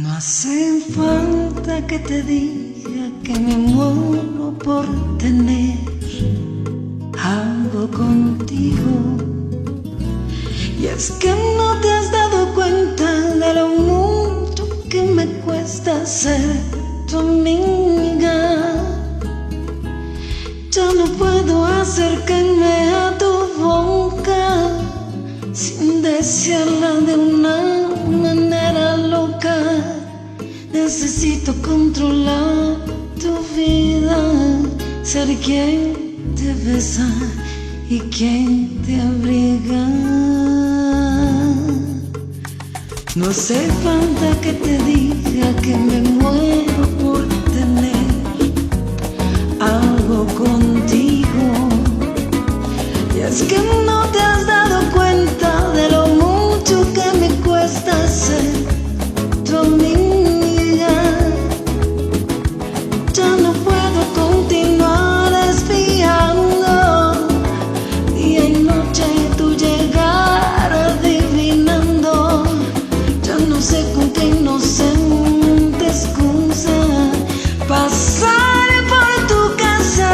No hace falta que te diga que me muero por tener algo contigo. Y es que no te has dado cuenta de lo mucho que me cuesta ser tu amiga. Ya no puedo acercarme a tu boca sin desearla de una manera loca. Necesito controlar tu vida, ser quien te besa y quien te abriga. No hace falta que te diga que me muero por tener algo contigo. Y es que no te has dado cuenta de lo mucho que me cuesta ser tu amiga. Ya no puedo continuar espiando día y noche tu llegar adivinando. Ya no sé con qué inocente excusa pasar por tu casa.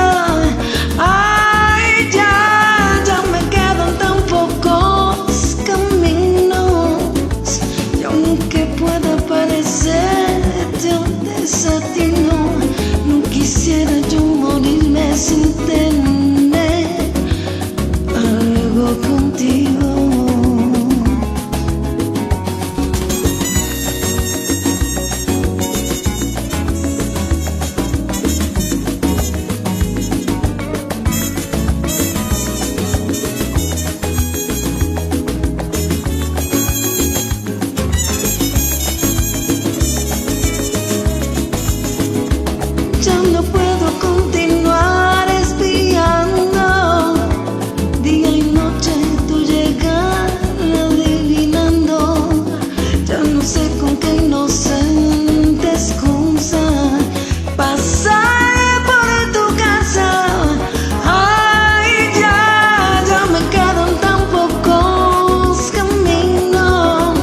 Ay, ya me quedan tan pocos caminos, y aunque pueda parecerte un desatino, no quisiera yo morirme sin tener algo contigo. Ya no puedo continuar espiando día y noche tu llegar adivinando. Ya no sé con qué inocente excusa pasar por tu casa. Ay, ya me quedan tan pocos caminos,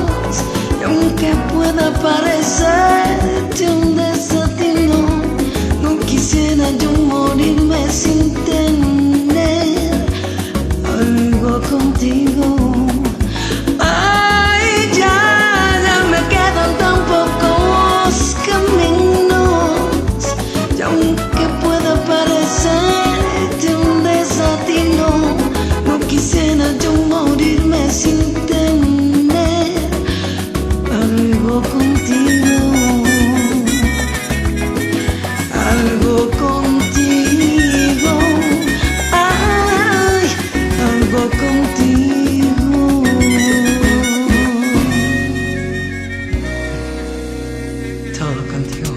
y aunque pueda parecerte un desatino, no quisiera yo morirme sin tener algo contigo. Ay, ya me quedan tan pocos caminos, y aunque pueda parecerte un desatino, no quisiera yo morirme sin tener algo contigo. Algo contigo, ay, algo contigo. Todo contigo.